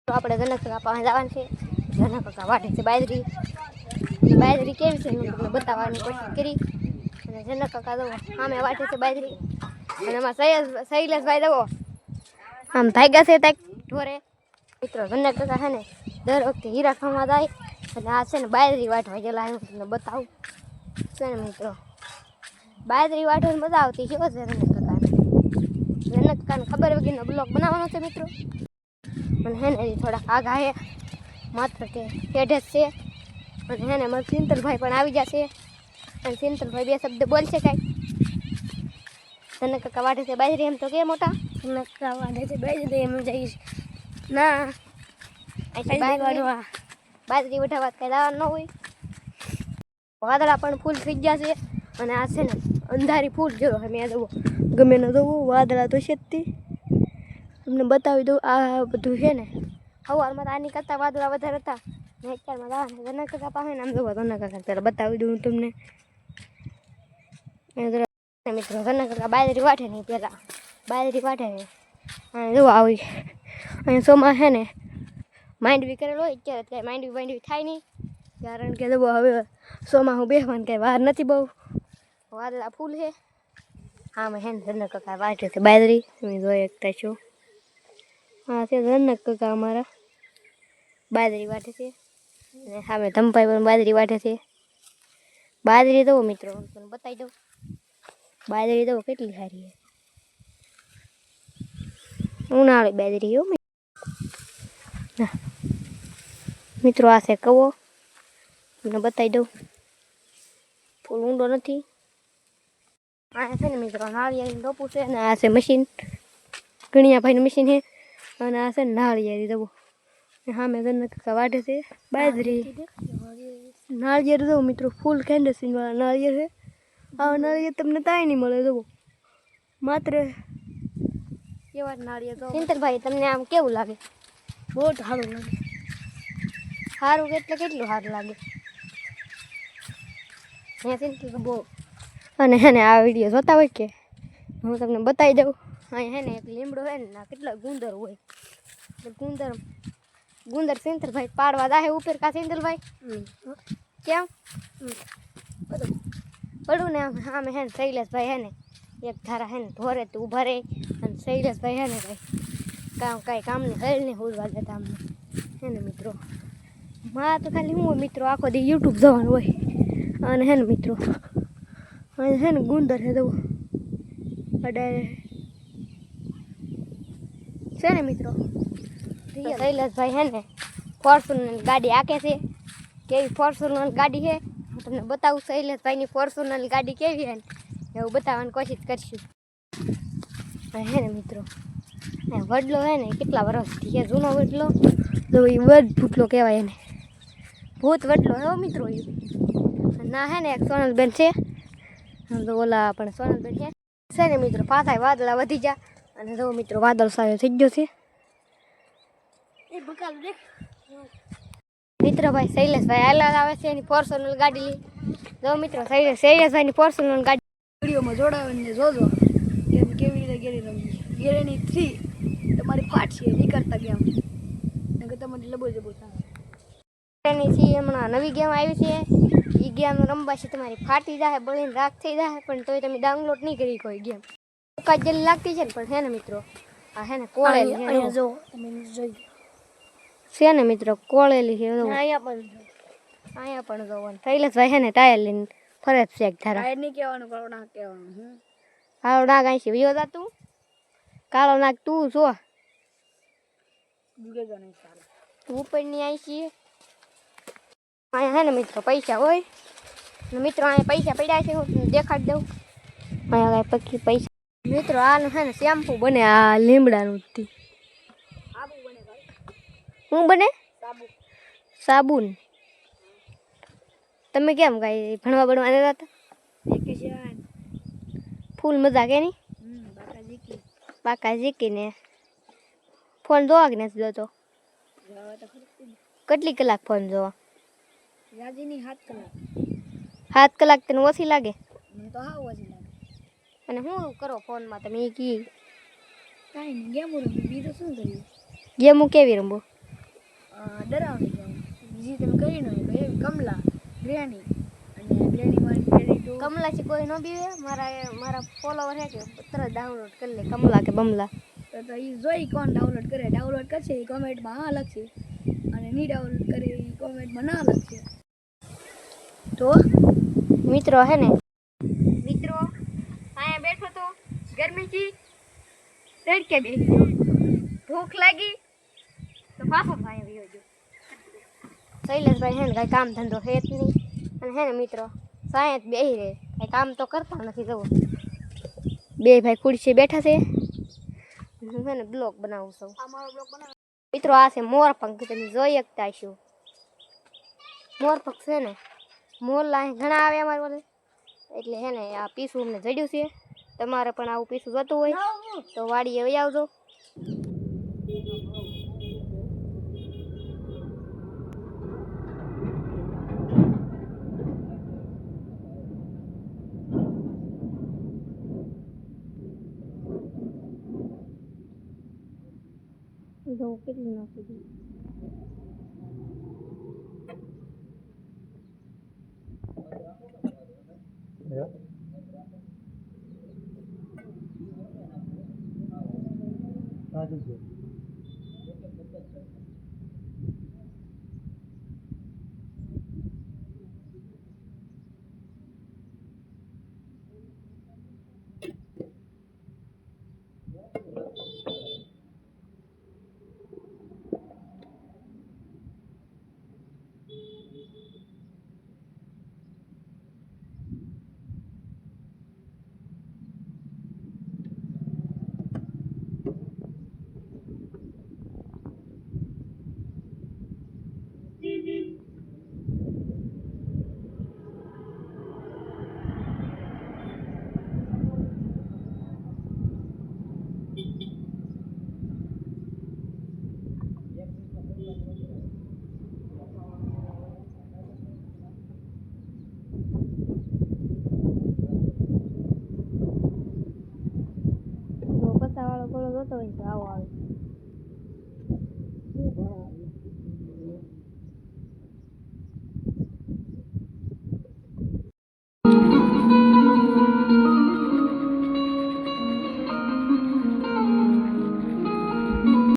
તો આપણે જનક કાકા પાસે જવાનું છે. જનક કાકા વાટે છે બાજરી. બાજરી કેવી છે હું તમને બતાવવાની કોશિશ કરી. અને જનક કાકા જુઓ સામે વાટે છે બાજરી. અને એમાં શૈલેષભાઈ જુઓ આમ ભાગ્યા છે ત્યાં ઢોરે. મિત્રો જનક કાકા છે ને દર વખતે હીરા ખાવા જાય. અને આ છે ને બાજરી વાટવા ગયેલા હું તમને બતાવું છે ને મિત્રો. બાજરી વાટવાની મજા આવતી કેવો છે જનક કાકાને. જનક કાકાને ખબર વગરનો બ્લોગ બનાવવાનો છે મિત્રો. અને હે ને થોડાક આગા હે માત્ર કે હેઠે જ છે. અને હે ને મારા સિંતલભાઈ પણ આવી જશે. અને સિંતલભાઈ બે શબ્દ બોલશે કાંઈ. જનક કાકા વાટે છે બાજરી એમ તો કે મોટા. જનક કાકા વાટે છે બાજરી એમ જઈશ ના બાજરી વઢાવા કાંઈ જવાનું ન હોય. વાદળા પણ ફૂલ થઈ ગયા છે. અને આ છે ને અંધારી ફૂલ જેવો મેં જવો ગમે ન જવું વાદળા તો છે જ તે તમને બતાવી દઉં. આ બધું છે ને સવારમાં આની કરતાં વાદળા વધારે હતા ને અત્યારમાં જવાના જનક કાકા પાસે ને આમ જવો જનક કાકા ત્યારે બતાવી દઉં તમને. મિત્રો જનક કાકા બાજરી વાટે નહીં પહેલાં બાજરી વાટે ને અને જુઓ આવી અને સોમાં છે ને માંડવી કરેલો હોય અત્યારે કાંઈ માંડવી થાય નહીં. કારણ કે જુઓ હવે સોમાં હું બેસવાની કાંઈ વાર નથી બહુ. વાદળા ફૂલ છે. હા મેં હે ને જનક કાકા વાટે છે બાજરી તમે જોઈ શકતા છો. હા છે જનક કાકા અમારા બાજરી વાટે છે. અને સામે ધમભાઈ પણ બાજરી વાટે છે. બાજરી દઉં મિત્રો તમને બતાવી દઉં. બાજરી દઉં કેટલી સારી છે ઉનાળી બાજરી હો મિત્રો. આ છે કવો તમને બતાવી દઉં ફૂલ ઊંડો નથી. આ છે ને મિત્રો નાળિયેરી રોપું છે. અને આ છે મશીન ગણિયાભાઈનું મશીન છે. અને આ છે ને નાળિયેરી દઉં હા મેં જનક કાકા વાટે છે બાજરી. નાળિયેર દઉં મિત્રો ફૂલ કેન્ડસિંગ વાળા નાળિયેર છે. આ નાળિયેર તમને તાય નહીં મળે જુઓ માત્ર કેવા નાળિયેર. સિંતલભાઈ તમને આમ કેવું લાગે? બહુ સારું લાગે. સારું એટલે કેટલું સારું લાગે અહીંયા સિંતલ બહુ. અને હે ને આ વિડીયો જોતા હોય કે હું તમને બતાવી દઉં. અહીંયા હે ને એક લીમડો હોય ને કેટલા ગુંદર હોય. ગુંદર સિંતલભાઈ પાડવા દાહે ઉપર કા સિંતલભાઈ કેમ પડું ને આમે હે ને શૈલેષભાઈ હે ને એક ધારા હે ને ઢોરે તો ઊભા રહે. અને શૈલેષભાઈ હે ને કાંઈ કામને હળ નહીં હોલવા દેતા અમને હે ને મિત્રો. મારા તો ખાલી હું હોય મિત્રો આખો દી યુટ્યુબ જોવાનું હોય. અને હે ને મિત્રો અને હે ને ગુંદર હે જવું અડારે છે ને મિત્રો. શૈલેષભાઈ હે ને ફોર્ચ્યુનર ગાડી આકે છે. કેવી ફોર્ચ્યુનર ગાડી છે હું તમને બતાવું. શૈલેષભાઈની ફોર્ચ્યુનર ગાડી કેવી છે ને એવું બતાવવાની કોશિશ કરશું. હે ને મિત્રો વડલો હે ને કેટલા વર્ષથી છે જૂનો વડલો. તો એ વડ ભૂતલો કહેવાય એને ભૂત વડલો હે મિત્રો. એ ના હે ને એક સોનલબેન છે તો ઓલા પણ સોનલબેન છે ને મિત્રો. પાછા વાદળા વધી ગયા અને જો મિત્રો વાદળ સારો થઈ ગયો છે. મિત્રો ભાઈ શૈલેષભાઈ હાલા આવે છે એની ફોર્ચ્યુનર ગાડી લઈ. જો મિત્રો શૈલેષભાઈની ફોર્ચ્યુનર ગાડી વિડીયોમાં જોડાવીને જોજો ગેમ કેવી રીતે ગેરી રમવી. ગેરેની 3 તમારી ફાટ છે નીકળતા ગેમ નકર તમારી લબો જબો થાય. એની છે હમણાં નવી ગેમ આવી છે. એ ગેમ રમવા છે તમારી ફાટી જાય બળીને રાખ થઈ જાય પણ તોય તમે ડાઉનલોડ નહીં કરી કોઈ ગેમ. કાંઈ જલ્દી લાગતી છે ને પણ છે ને મિત્રો આ હે ને કોળેલી અહીંયા જો તમે જોઈ છે ને મિત્રો કોળેલી છે. અહીંયા પણ જોવાનું શૈલેષભાઈ છે ને ટાયર લઈને ફરે છે એક ધારા. ટાયર નહીં કહેવાનું કાળો નાક કહેવાનું. કાળો નાગ અહીં છે વિયો તું કાળો નાગ તું જો ઉપરની અહીં છીએ. અહીંયા હે ને મિત્રો પૈસા હોય ને મિત્રો અહીંયા પૈસા પડ્યા છે હું તમને દેખાડી દઉં. અહીંયા કાંઈ પછી પૈસા મિત્રો આનું છે ને શેમ્પુ બને આ લીમડાનું શું બને સાબુન. તમે કેમ કાંઈ ભણવા ભણવા નથી જતા? ફૂલ મજા કે નહીં બાકા જીકીને ફોન જોવા કે નથી જોતો? કેટલી કલાક ફોન જોવા? 7 કલાક તને ઓછી લાગે? તો હા ઓછી લાગે. અને શું કરો ફોનમાં તમે? એ કી કાંઈ નહીં ગેમો રમવી બીજું શું કરીએ? ગેમો કેવી રમવો? ડરાવણી ગેમ બીજી તમે કરી ન શકો એવી કમલા ગ્રેની અને ગ્રેની મારી ગ્રેની ટુ કમલાથી કોઈ ન બીવે મારા ફોલોવર હે કે તરત ડાઉનલોડ કરી લે કમલા કે બમલા તો એ જોઈ કોણ ડાઉનલોડ કરે ડાઉનલોડ કરશે એ કોમેન્ટમાં હા લખશે અને નહીં ડાઉનલોડ કરે એ કોમેન્ટમાં ના લખશે તો મિત્રો હે ને મિત્રો અહીંયા બેઠો તો ગરમીથી તડકે બેસી ગયો ભૂખ લાગી તો પાછો ભાઈ આવ્યો ગયો શૈલેષભાઈ હે ને કાંઈ કામ ધંધો હે જ નહીં અને હે ને મિત્રો સાયન્સ બેસી રહે કાંઈ કામ તો કરતા નથી જવું બે ભાઈ ખુરશી બેઠા છે હું હે ને બ્લોગ બનાવું છું આ મારો બ્લોગ બનાવ મિત્રો આ છે મોરપંખ તમે જોઈ શકતા છો મોરપંખ છે ને મોરલા અહીં ઘણા આવે અમારે બોલે એટલે હે ને આ પીસું અમને જડ્યું છે તમારે પણ આવું પીસું જતું હોય તો વાડીએ વહી આવજો કેટલી નાખી દીધી Yeah. That is it. પસાવાળો ગોળો જોતો હોય તો આવો આવે